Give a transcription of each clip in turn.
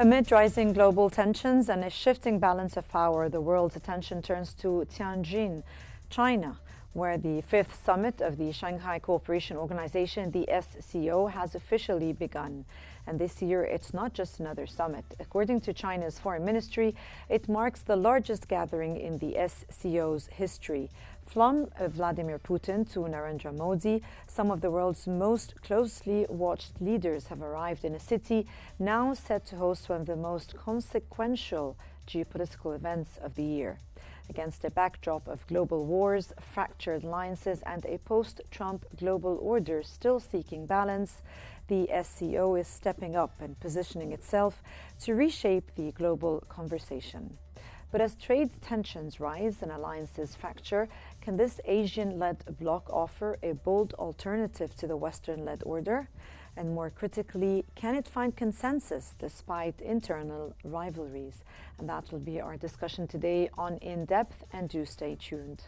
Amid rising global tensions and a shifting balance of power, the world's attention turns to Tianjin, China, where the fifth summit of the Shanghai Cooperation Organization, the SCO, has officially begun. And this year, it's not just another summit. According to China's foreign ministry, it marks the largest gathering in the SCO's history. From Vladimir Putin to Narendra Modi, some of the world's most closely watched leaders have arrived in a city now set to host one of the most consequential geopolitical events of the year. Against a backdrop of global wars, fractured alliances, and a post-Trump global order still seeking balance, the SCO is stepping up and positioning itself to reshape the global conversation. But as trade tensions rise and alliances fracture, can this Asian-led bloc offer a bold alternative to the Western-led order? And more critically, can it find consensus despite internal rivalries? And that will be our discussion today on In Depth, and do stay tuned.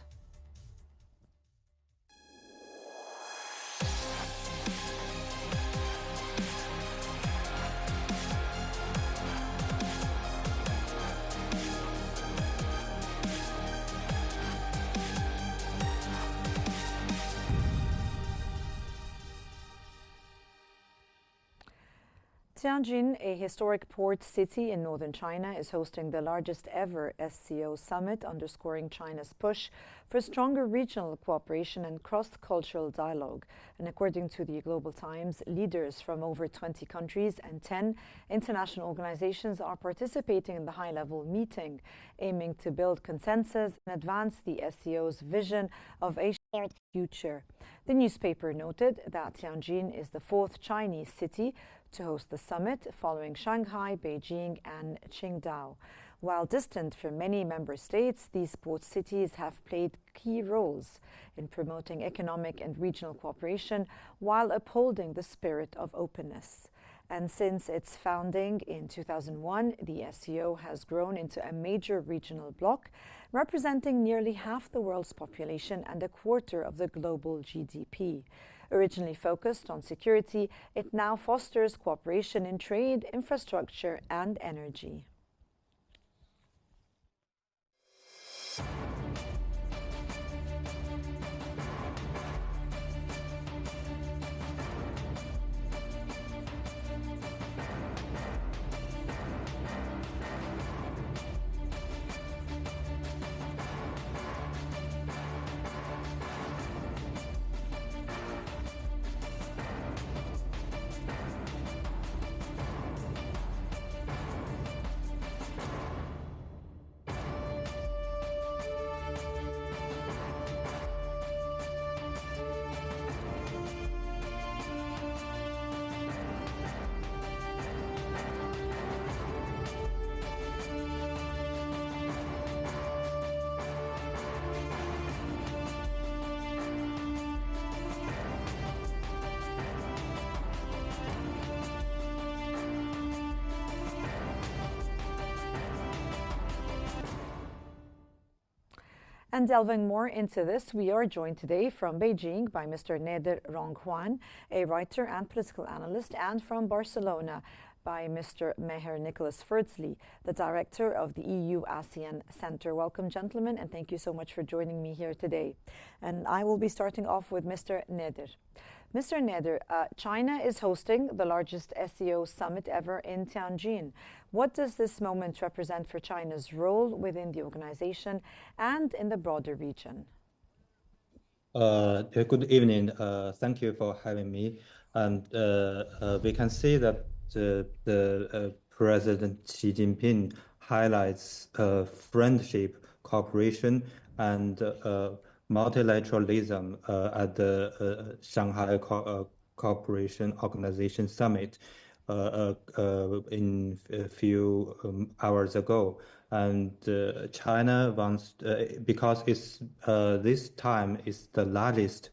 Tianjin, a historic port city in northern China, is hosting the largest ever SCO summit, underscoring China's push for stronger regional cooperation and cross-cultural dialogue. And according to the Global Times, leaders from over 20 countries and 10 international organizations are participating in the high-level meeting, aiming to build consensus and advance the SCO's vision of a shared future. The newspaper noted that Tianjin is the fourth Chinese city to host the summit, following Shanghai, Beijing, and Qingdao. While distant from many member states, these port cities have played key roles in promoting economic and regional cooperation while upholding the spirit of openness. And since its founding in 2001, the SCO has grown into a major regional bloc, representing nearly half the world's population and a quarter of the global GDP. Originally focused on security, it now fosters cooperation in trade, infrastructure, and energy. And delving more into this, we are joined today from Beijing by Mr. Nader Ronghuan, a writer and political analyst, and from Barcelona by Mr. Meher Nicholas Ferdsley, the director of the EU-ASEAN Center. Welcome, gentlemen, and thank you so much for joining me here today. And I will be starting off with Mr. Nader. Mr. Nader, China is hosting the largest SCO summit ever in Tianjin. What does this moment represent for China's role within the organization and in the broader region? Good evening. Thank you for having me. And we can see that the President Xi Jinping highlights friendship, cooperation, and multilateralism at the Shanghai Cooperation Organization Summit in a few hours ago. And China wants, because it's this time is the largest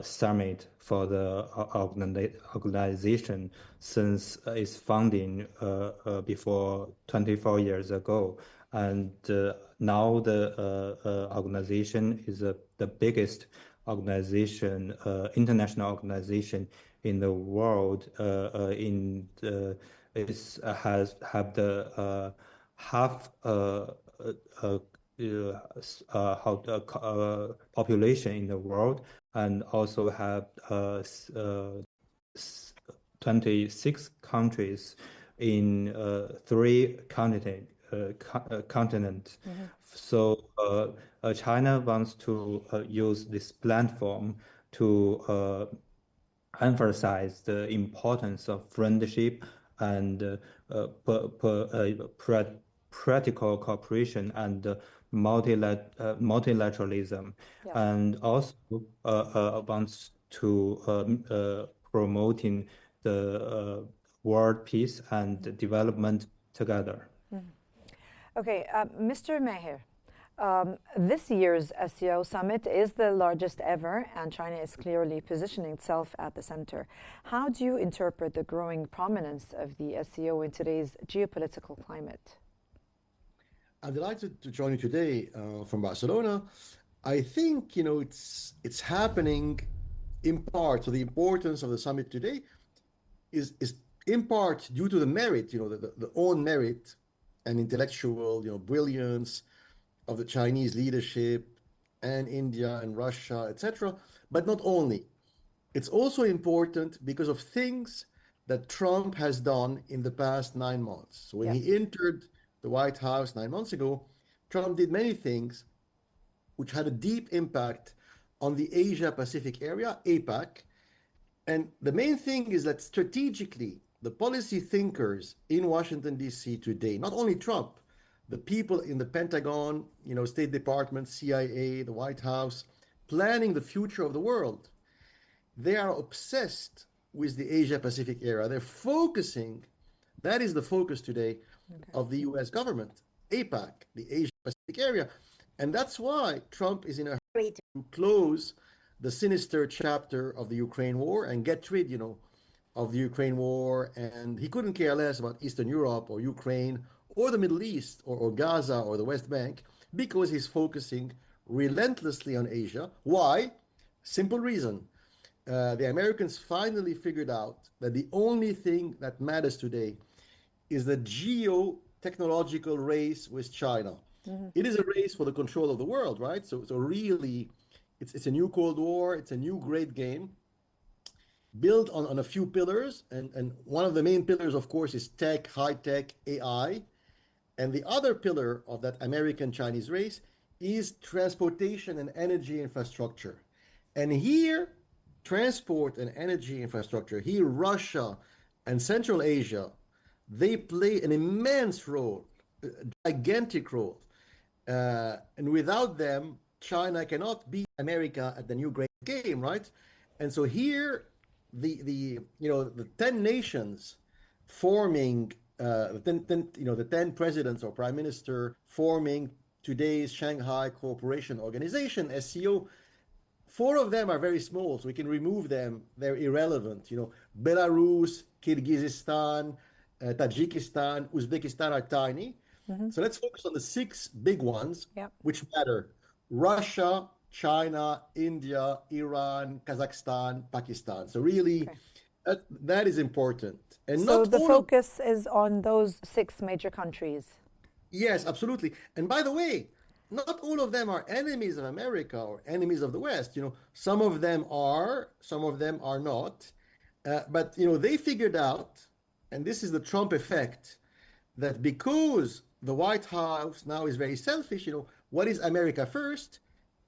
summit for the organization since its founding before 24 years ago. And now the organization is the biggest organization, international organization in the world has have the half population in the world, and also have 26 countries in three continents. So China wants to use this platform to emphasize the importance of friendship and practical cooperation and multilateralism, Yeah. and also wants to promoting the world peace and development together. Okay, Mr. Meher, this year's SCO summit is the largest ever, and China is clearly positioning itself at the center. How do you interpret the growing prominence of the SCO in today's geopolitical climate? I'm delighted to join you today from Barcelona. I think it's happening in part. So the importance of the summit today is in part due to the merit, the own merit and intellectual, brilliance of the Chinese leadership and India and Russia, etc. But not only. It's also important because of things that Trump has done in the past 9 months. So when he entered the White House 9 months ago, Trump did many things which had a deep impact on the Asia Pacific area, APAC. And the main thing is that strategically, the policy thinkers in Washington, D.C. today, not only Trump, the people in the Pentagon, State Department, CIA, the White House, planning the future of the world, they are obsessed with the Asia Pacific area. They're focusing, that is the focus today of the US government, APAC, the Asia Pacific area. And that's why Trump is in a hurry to close the sinister chapter of the Ukraine war and get rid, of the Ukraine war. And he couldn't care less about Eastern Europe or Ukraine or the Middle East or Gaza or the West Bank, because he's focusing relentlessly on Asia. Why? Simple reason. The Americans finally figured out that the only thing that matters today is the geo-technological race with China. It is a race for the control of the world, right? So really, it's a new Cold War. It's a new great game built on a few pillars. And one of the main pillars, of course, is tech, high-tech, AI. And the other pillar of that American-Chinese race is transportation and energy infrastructure. And here, transport and energy infrastructure, here Russia and Central Asia, they play an immense role, a gigantic role. And without them, China cannot beat America at the new great game, right? And so here, the 10 nations forming the 10 presidents or prime minister forming today's Shanghai Cooperation Organization, SCO, 4 of them are very small, so we can remove them. They're irrelevant. Belarus, Kyrgyzstan, Tajikistan, Uzbekistan are tiny. So let's focus on the 6 big ones, which matter: Russia, China, India, Iran, Kazakhstan, Pakistan. So really, that is important. And so the focus is on those 6 major countries. Yes, absolutely. And by the way, not all of them are enemies of America or enemies of the West. Some of them are, some of them are not. But they figured out, and this is the Trump effect, that because the White House now is very selfish, what is America first?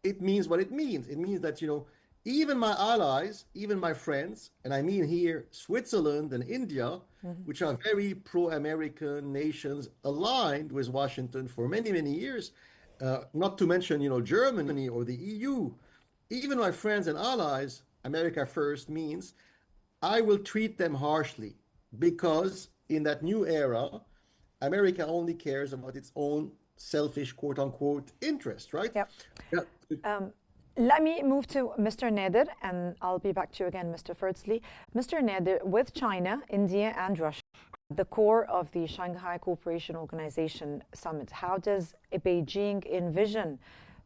It means what it means. It means that, even my allies, even my friends, and I mean here Switzerland and India, which are very pro-American nations aligned with Washington for many, many years, not to mention, Germany or the EU, even my friends and allies, America first means I will treat them harshly, because in that new era, America only cares about its own selfish, quote unquote, interest, right? Yep. Let me move to Mr. Nader, and I'll be back to you again, Mr. Fertzley. Mr. Nader, with China, India, and Russia at the core of the Shanghai Cooperation Organization Summit, how does Beijing envision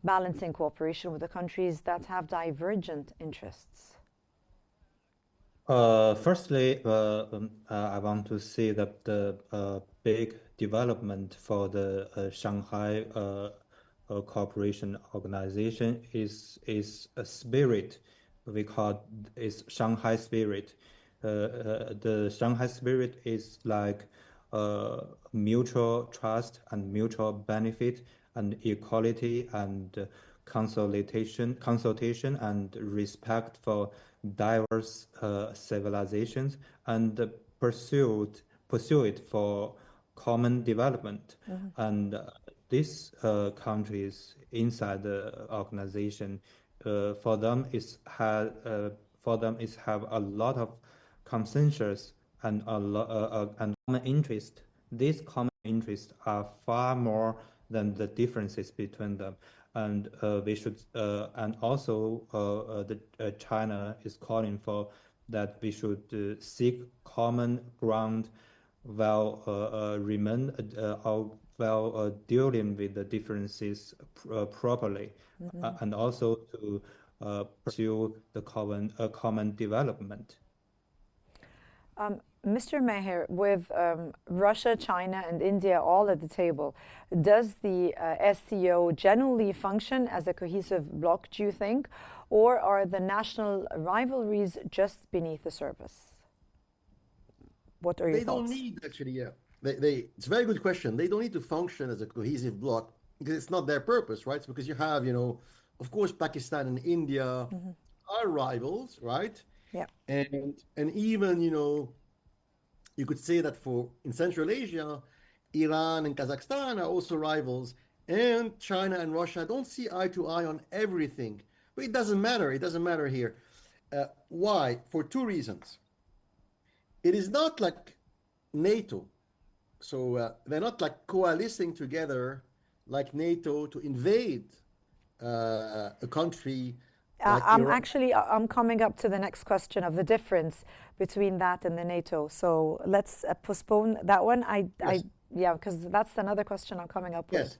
balancing cooperation with the countries that have divergent interests? Firstly, I want to say that the big development for the Shanghai Cooperation Organization is a spirit. We call is Shanghai spirit. The Shanghai spirit is like mutual trust and mutual benefit and equality and consultation and respect for diverse civilizations and pursue it for common development. And these countries inside the organization, for them is have a lot of consensus and and common interest. These common interests are far more than the differences between them, and we should and also China is calling for that we should seek common ground while dealing with the differences properly, and also to pursue the common development. Mr. Meher, with Russia, China, and India all at the table, does the SCO generally function as a cohesive bloc, do you think, or are the national rivalries just beneath the surface? What are your thoughts? They don't need, actually, yeah. It's a very good question. They don't need to function as a cohesive bloc because it's not their purpose, right? It's because you have, of course, Pakistan and India are rivals, right? Yeah. And even, you could say that in Central Asia, Iran and Kazakhstan are also rivals, and China and Russia don't see eye to eye on everything. But it doesn't matter. It doesn't matter here. Why? For two reasons. It is not like NATO. So they're not like coalescing together like NATO to invade a country like Iran. I'm coming up to the next question of the difference between that and the NATO. So let's postpone that one. Yes. Yeah, because that's another question I'm coming up with. Yes.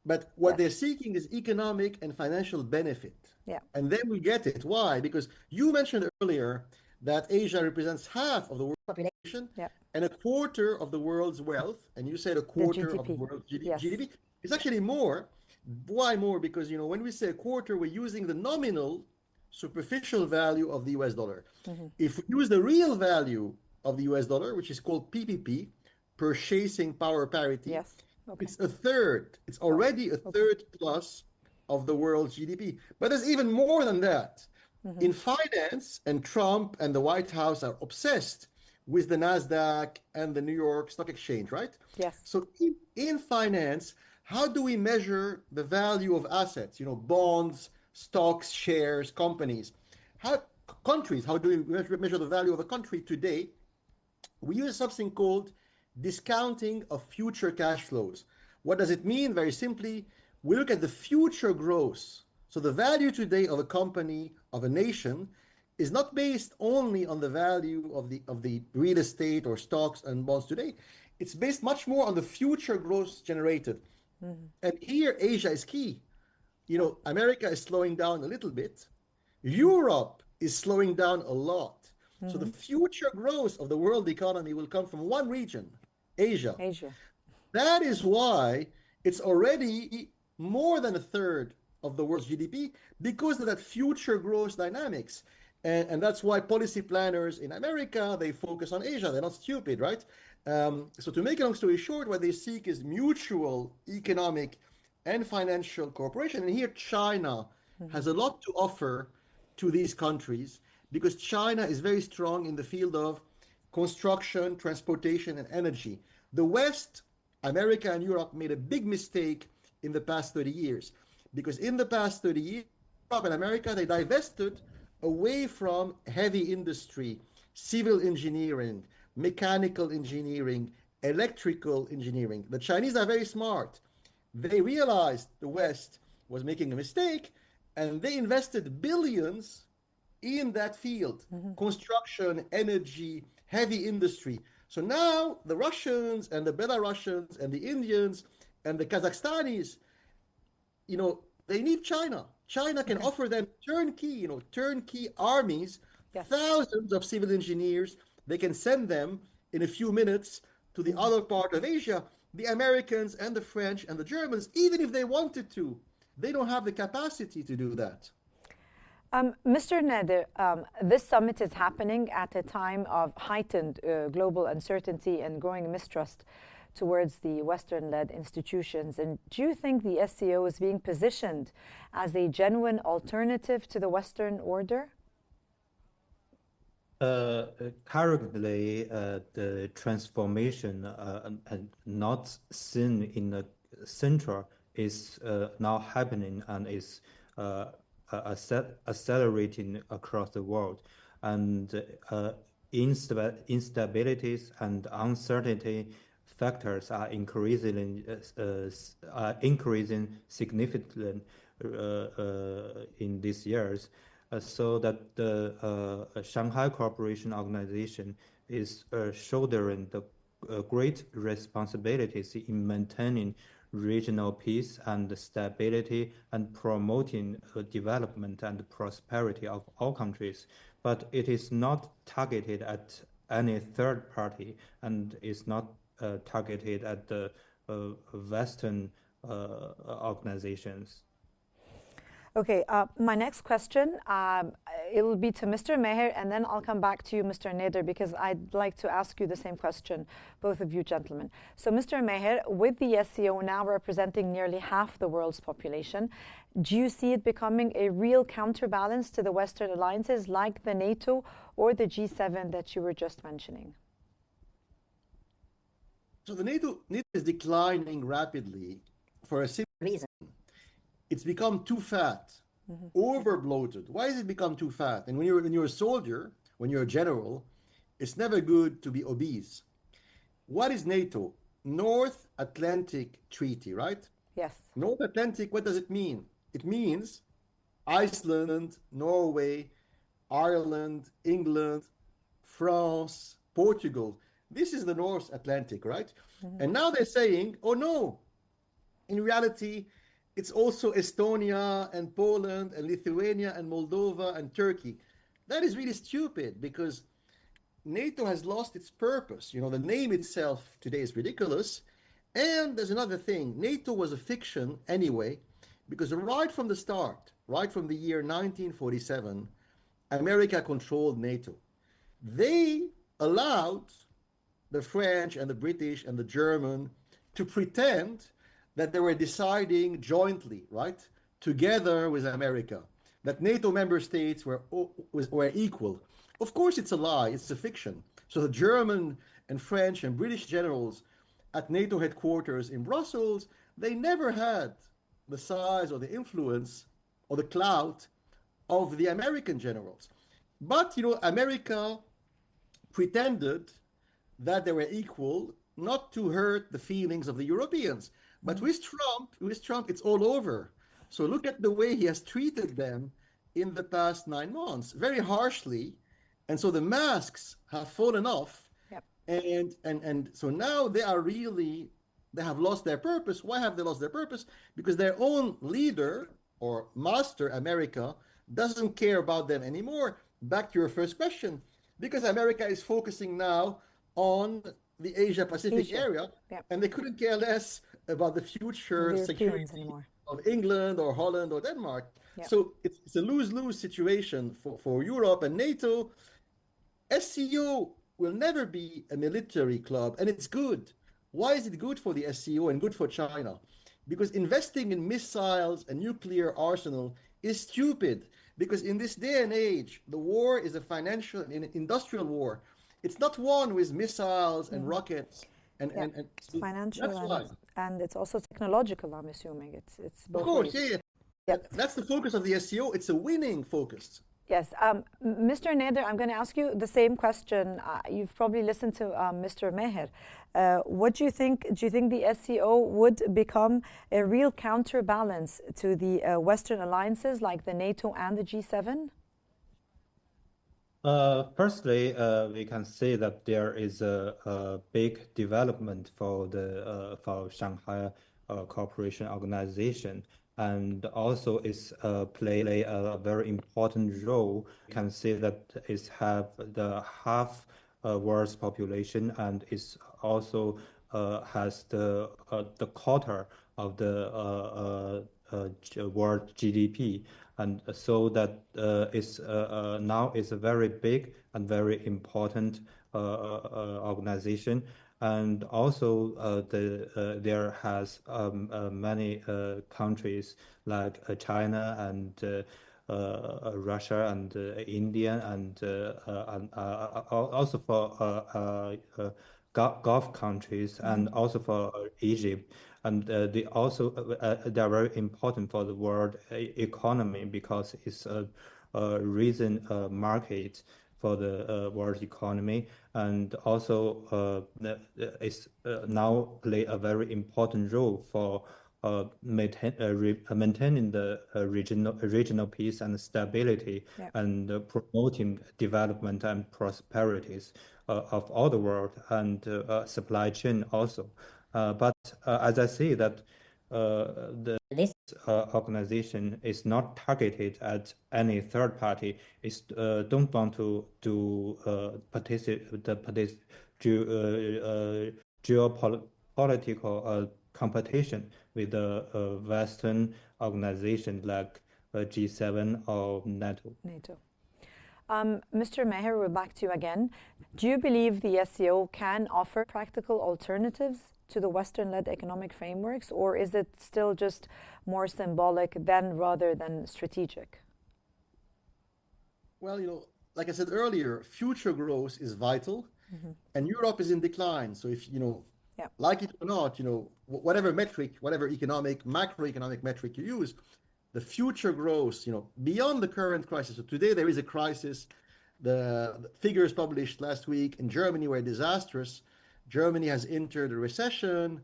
But what they're seeking is economic and financial benefit. Yeah. And then we get it. Why? Because you mentioned earlier that Asia represents half of the world's population and a quarter of the world's wealth. And you said a quarter of the world's GDP. It's actually more. Why more? Because, when we say a quarter, we're using the nominal superficial value of the US dollar. If we use the real value of the US dollar, which is called PPP, purchasing power parity, it's a third. It's already a third plus of the world's GDP. But there's even more than that. In finance, and Trump and the White House are obsessed with the NASDAQ and the New York Stock Exchange, right? Yes. So in finance, how do we measure the value of assets? Bonds, stocks, shares, companies. Countries, how do we measure the value of a country today? We use something called discounting of future cash flows. What does it mean? Very simply, we look at the future growth. So the value today of a company, of a nation, is not based only on the value of the real estate or stocks and bonds today. It's based much more on the future growth generated. And here, Asia is key. America is slowing down a little bit. Europe is slowing down a lot. So the future growth of the world economy will come from one region, Asia. That is why it's already more than a third of the world's GDP because of that future growth dynamics. And that's why policy planners in America, they focus on Asia. They're not stupid, right? So to make a long story short, what they seek is mutual economic and financial cooperation. And here China has a lot to offer to these countries because China is very strong in the field of construction, transportation, and energy. The West, America and Europe, made a big mistake in the past 30 years because in the past 30 years, Europe and America, they divested away from heavy industry, civil engineering, mechanical engineering, electrical engineering. The Chinese are very smart. They realized the West was making a mistake and they invested billions in that field, construction, energy, heavy industry. So now the Russians and the Belarusians and the Indians and the Kazakhstanis, they need China. China can offer them turnkey armies Yes. thousands of civil engineers. They can send them in a few minutes to the other part of Asia. The Americans and the French and the Germans, even if they wanted to, they don't have the capacity to do that. Mr. Nader, this summit is happening at a time of heightened global uncertainty and growing mistrust towards the Western-led institutions. And do you think the SCO is being positioned as a genuine alternative to the Western order? Currently, the transformation not seen in the center is now happening and is accelerating across the world, and instabilities and uncertainty factors are increasing significantly in these years. So that the Shanghai Cooperation Organization is shouldering the great responsibilities in maintaining regional peace and stability and promoting development and prosperity of all countries. But it is not targeted at any third party and is not targeted at the Western organizations. Okay, my next question, it will be to Mr. Meher, and then I'll come back to you, Mr. Nader, because I'd like to ask you the same question, both of you gentlemen. So, Mr. Meher, with the SCO now representing nearly half the world's population, do you see it becoming a real counterbalance to the Western alliances like the NATO or the G7 that you were just mentioning? So the NATO is declining rapidly for a simple reason. It's become too fat, over bloated. Why has it become too fat? And when you're a soldier, when you're a general, it's never good to be obese. What is NATO? North Atlantic Treaty, right? Yes. North Atlantic, what does it mean? It means Iceland, Norway, Ireland, England, France, Portugal. This is the North Atlantic, right? And now they're saying, oh no, in reality, it's also Estonia and Poland and Lithuania and Moldova and Turkey. That is really stupid because NATO has lost its purpose. You know, the name itself today is ridiculous. And there's another thing. NATO was a fiction anyway, because right from the start, right from the year 1947, America controlled NATO. They allowed the French and the British and the German to pretend that they were deciding jointly, right, together with America, that NATO member states were equal. Of course, it's a lie. It's a fiction. So the German and French and British generals at NATO headquarters in Brussels, they never had the size or the influence or the clout of the American generals. But, you know, America pretended that they were equal, not to hurt the feelings of the Europeans. But with Trump, it's all over. So look at the way he has treated them in the past 9 months, very harshly. And so the masks have fallen off. Yep. And so now they have lost their purpose. Why have they lost their purpose? Because their own leader or master, America, doesn't care about them anymore. Back to your first question, because America is focusing now on the Asia-Pacific area, and they couldn't care less about the future security of England or Holland or Denmark. So it's a lose-lose situation for Europe and NATO. SCO will never be a military club, and it's good. Why is it good for the SCO and good for China? Because investing in missiles and nuclear arsenal is stupid. Because in this day and age, the war is a financial and industrial war. It's not one with missiles and rockets. It's financial and it's also technological, I'm assuming. It's both of course, ways. That's the focus of the SCO. It's a winning focus. Yes. Mr. Nader, I'm going to ask you the same question. You've probably listened to Mr. Meher. What do you think? Do you think the SCO would become a real counterbalance to the Western alliances like the NATO and the G7? Firstly, we can say that there is a big development for the for Shanghai Cooperation Organization, and also it's play a very important role. You can see that it's have the half world's population, and it's also has the quarter of the world GDP, and so that is now is a very big and very important organization. And also, there has many countries like China and Russia and India and also for Gulf countries and also for Egypt. And they are very important for the world economy because it's a reason market for the world economy, and also it's now play a very important role for maintaining the regional peace and stability, Yeah. and promoting development and prosperities of all the world, and supply chain also. But as I see that this organization is not targeted at any third party. It's don't want to participate geopolitical competition with the Western organization like G7 or NATO. Mr. Meher, we're back to you again. Do you believe the SCO can offer practical alternatives to the Western-led economic frameworks, or is it still just more symbolic rather than strategic? Well, like I said earlier, future growth is vital, and Europe is in decline. So if, like it or not, whatever metric, whatever macroeconomic metric you use, the future growth, beyond the current crisis. So today there is a crisis. The figures published last week in Germany were disastrous. Germany has entered a recession.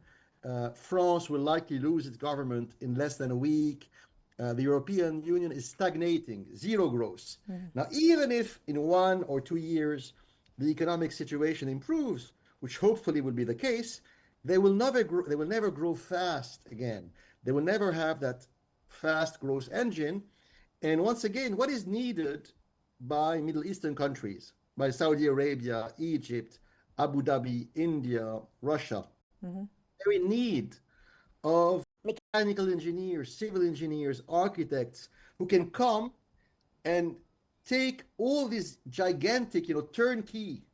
France will likely lose its government in less than a week. The European Union is stagnating, zero growth. Now, even if in 1 or 2 years the economic situation improves, which hopefully will be the case, they will never grow fast again. They will never have that fast growth engine. And once again, what is needed by Middle Eastern countries, by Saudi Arabia, Egypt, Abu Dhabi, India, Russia? They're in need of mechanical engineers, civil engineers, architects who can come and take all these gigantic, turnkey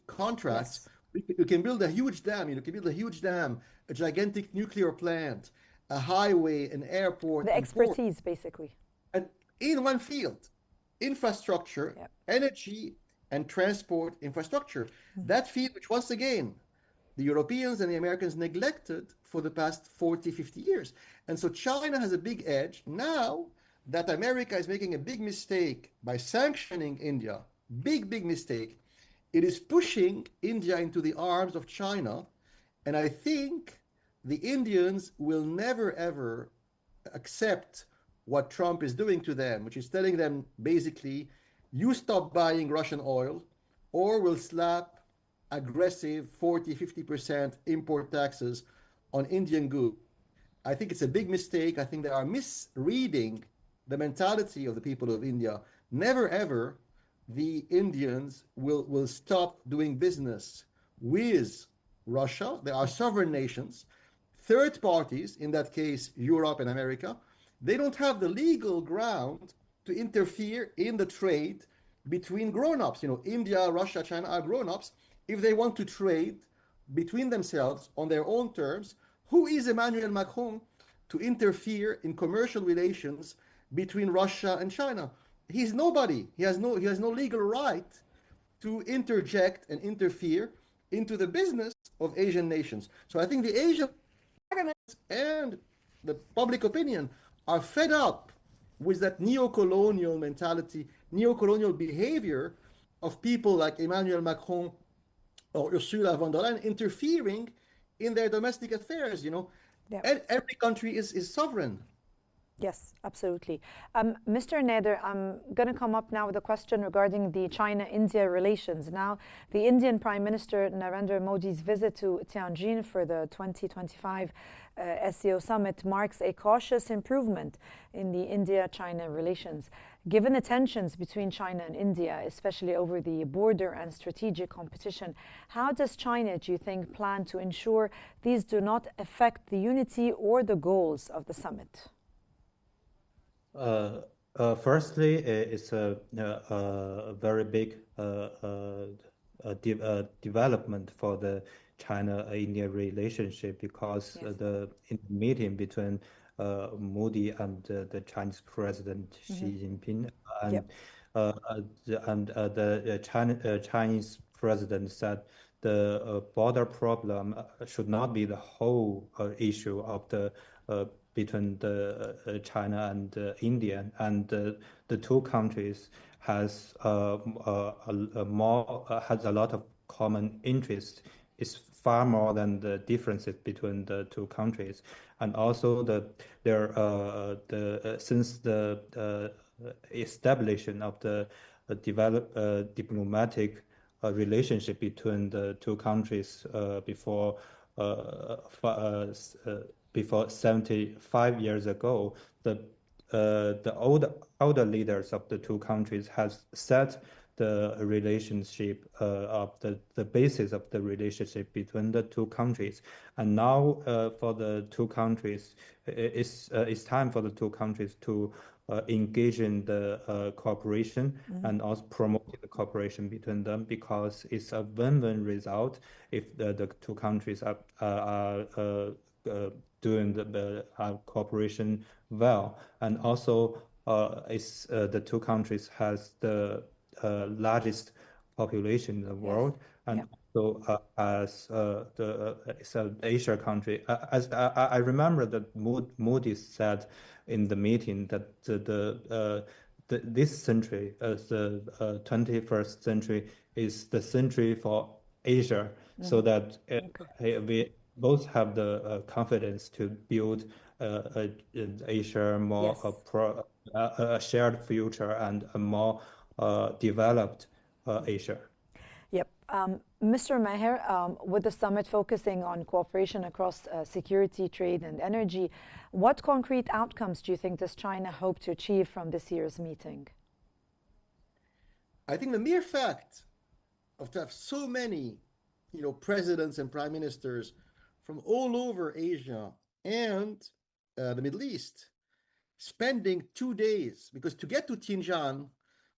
contracts. Yes. You can build a huge dam, a gigantic nuclear plant, a highway, an airport. The expertise, basically. And in one field, infrastructure, energy, and transport infrastructure. That field, which once again, the Europeans and the Americans neglected for the past 40, 50 years. And so China has a big edge. Now that America is making a big mistake by sanctioning India, big mistake, it is pushing India into the arms of China. And I think the Indians will never, ever accept what Trump is doing to them, which is telling them basically, you stop buying Russian oil or we'll slap aggressive 40, 50% import taxes on Indian goods. I think it's a big mistake. I think they are misreading the mentality of the people of India. Never, ever the Indians will stop doing business with Russia. They are sovereign nations. Third parties, in that case, Europe and America, they don't have the legal ground to interfere in the trade between grown-ups. India, Russia, China are grown-ups. If they want to trade between themselves on their own terms, who is Emmanuel Macron to interfere in commercial relations between Russia and China? He's nobody. He has no legal right to interject and interfere into the business of Asian nations. So I think the Asian governments and the public opinion are fed up with that neo-colonial mentality, neo-colonial behavior of people like Emmanuel Macron or Ursula von der Leyen interfering in their domestic affairs, And every country is sovereign. Yes, absolutely. Mr. Nader, I'm going to come up now with a question regarding the China-India relations. Now, the Indian Prime Minister Narendra Modi's visit to Tianjin for the 2025 SCO Summit marks a cautious improvement in the India-China relations. Given the tensions between China and India, especially over the border and strategic competition, how does China, do you think, plan to ensure these do not affect the unity or the goals of the summit? Firstly, it's a very big development for the China-India relationship because Yes. in the meeting between Modi and the Chinese President Xi Jinping and Yep. the Chinese President said the border problem should not be the whole issue of the between China and India, and the two countries has has a lot of common interest. It's far more than the differences between the two countries, and also since the establishment of the diplomatic relationship between the two countries before 75 years ago, the older leaders of the two countries has set the relationship of the basis of the relationship between the two countries. And now for the two countries, it's time for the two countries to engage in the cooperation and also promote the cooperation between them, because it's a win-win result if the two countries are doing the cooperation well. And also it's the two countries has the largest population in the world, and so as it's an Asia country. As I remember that Modi said in the meeting that this century, the 21st century, is the century for Asia, so that we both have the confidence to build Asia more a shared future and a more developed Asia. Yep. Mr. Maher, with the summit focusing on cooperation across security, trade, and energy, what concrete outcomes do you think does China hope to achieve from this year's meeting? I think the mere fact of to have so many, presidents and prime ministers from all over Asia and the Middle East spending 2 days, because to get to Tianjin,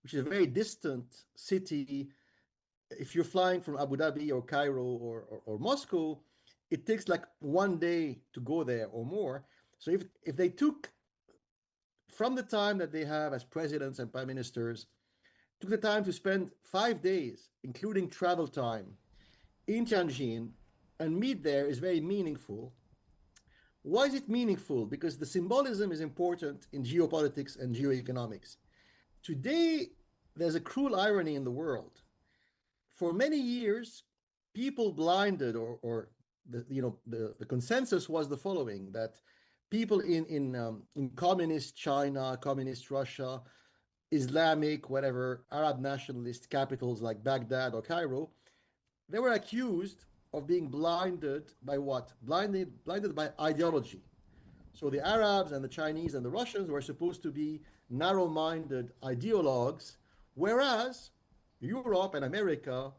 which is a very distant city, if you're flying from Abu Dhabi or Cairo or Moscow, it takes like 1 day to go there or more. So if they took from the time that they have as presidents and prime ministers, took the time to spend 5 days, including travel time, in Tianjin and meet there is very meaningful. Why is it meaningful? Because the symbolism is important in geopolitics and geoeconomics. Today, there's a cruel irony in the world. For many years, people blinded, or the consensus was the following: that people in communist China, communist Russia, Islamic, whatever, Arab nationalist capitals like Baghdad or Cairo, they were accused of being blinded by what? Blinded by ideology. So the Arabs and the Chinese and the Russians were supposed to be narrow-minded ideologues, whereas Europe and America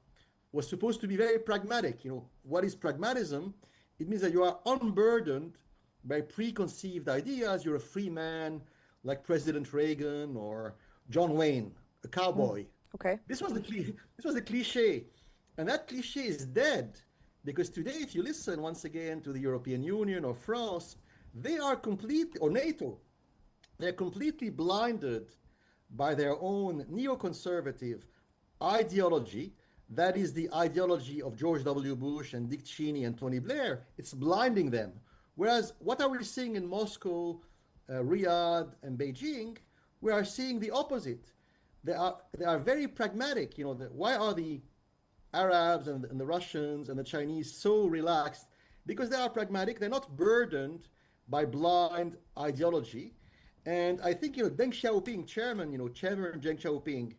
was supposed to be very pragmatic. What is pragmatism? It means that you are unburdened by preconceived ideas. You're a free man, like President Reagan or John Wayne, a cowboy. Okay. This was the cliche. And that cliche is dead, because today, if you listen once again to the European Union or France, they are or NATO, they're completely blinded by their own neoconservative ideology. That is the ideology of George W. Bush and Dick Cheney and Tony Blair. It's blinding them. Whereas what are we seeing in Moscow, Riyadh, and Beijing? We are seeing the opposite. They are very pragmatic. Why are the Arabs and the Russians and the Chinese so relaxed? Because they are pragmatic. They're not burdened by blind ideology. And I think, Deng Xiaoping, Chairman Deng Xiaoping,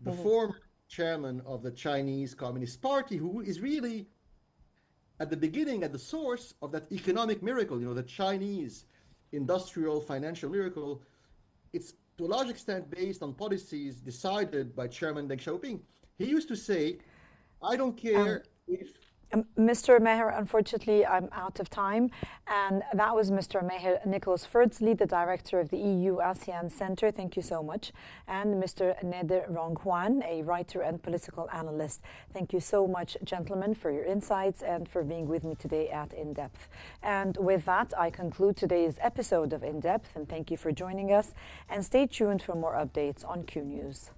the Mm-hmm. former chairman of the Chinese Communist Party, who is really at the beginning, at the source of that economic miracle, the Chinese industrial financial miracle. It's to a large extent based on policies decided by Chairman Deng Xiaoping. He used to say, I don't Um, care if Mr. Meher, unfortunately, I'm out of time. And that was Mr. Meher Nicholas Ferdsley, the director of the EU ASEAN Center. Thank you so much. And Mr. Neder Ronghuan, a writer and political analyst. Thank you so much, gentlemen, for your insights and for being with me today at In Depth. And with that, I conclude today's episode of In Depth. And thank you for joining us. And stay tuned for more updates on Q News.